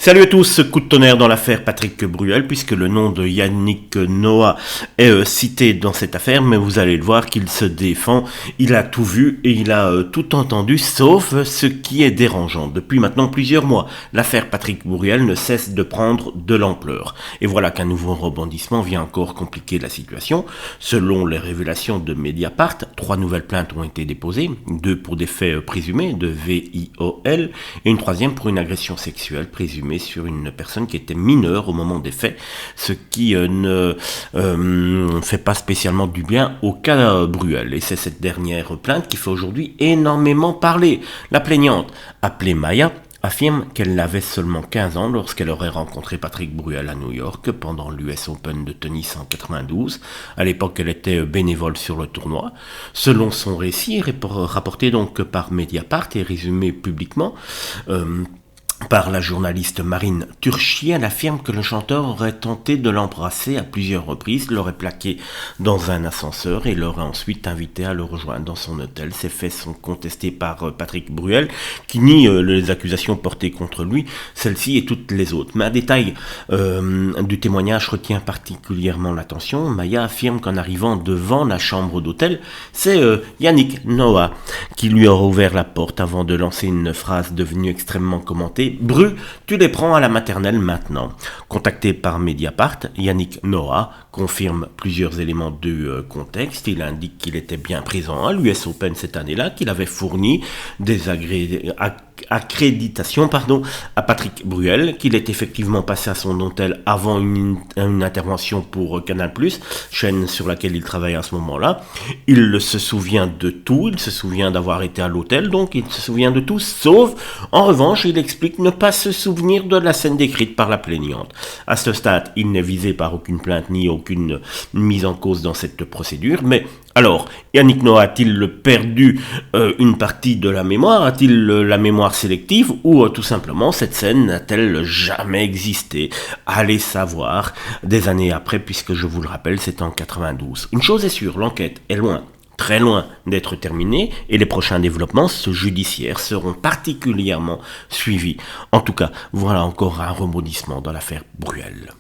Salut à tous, coup de tonnerre dans l'affaire Patrick Bruel, puisque le nom de Yannick Noah est cité dans cette affaire, mais vous allez le voir qu'il se défend, il a tout vu et il a tout entendu, sauf ce qui est dérangeant. Depuis maintenant plusieurs mois, l'affaire Patrick Bruel ne cesse de prendre de l'ampleur. Et voilà qu'un nouveau rebondissement vient encore compliquer la situation. Selon les révélations de Mediapart, 3 nouvelles plaintes ont été déposées, 2 pour des faits présumés de VIOL et une 3e pour une agression sexuelle présumée sur une personne qui était mineure au moment des faits, ce qui ne fait pas spécialement du bien au cas Bruel. Et c'est cette dernière plainte qui fait aujourd'hui énormément parler. La plaignante, appelée Maya, affirme qu'elle avait seulement 15 ans lorsqu'elle aurait rencontré Patrick Bruel à New York pendant l'US Open de tennis en 92. À l'époque, elle était bénévole sur le tournoi. Selon son récit, rapporté donc par Mediapart et résumé publiquement, par la journaliste Marine Turchi, elle affirme que le chanteur aurait tenté de l'embrasser à plusieurs reprises, l'aurait plaqué dans un ascenseur et l'aurait ensuite invité à le rejoindre dans son hôtel. Ces faits sont contestés par Patrick Bruel, qui nie les accusations portées contre lui, celles-ci et toutes les autres. Mais un détail du témoignage retient particulièrement l'attention. Maya affirme qu'en arrivant devant la chambre d'hôtel, c'est Yannick Noah qui lui aurait ouvert la porte avant de lancer une phrase devenue extrêmement commentée. Bru, tu les prends à la maternelle maintenant. Contacté par Mediapart, Yannick Noah confirme plusieurs éléments du contexte. Il indique qu'il était bien présent à l'US Open cette année-là, qu'il avait fourni des accréditations à Patrick Bruel, qu'il est effectivement passé à son hôtel avant une intervention pour Canal+, chaîne sur laquelle il travaille à ce moment-là. Il se souvient de tout, il se souvient d'avoir été à l'hôtel, donc il se souvient de tout, sauf, en revanche, il explique ne pas se souvenir de la scène décrite par la plaignante. À ce stade, il n'est visé par aucune plainte ni aucune mise en cause dans cette procédure, mais alors, Yannick Noah a-t-il perdu une partie de la mémoire? A-t-il la mémoire sélective? Ou tout simplement, cette scène n'a-t-elle jamais existé? Allez savoir, des années après, puisque je vous le rappelle, c'est en 92. Une chose est sûre, l'enquête est loin, très loin d'être terminée, et les prochains développements judiciaires seront particulièrement suivis. En tout cas, voilà encore un rebondissement dans l'affaire Bruel.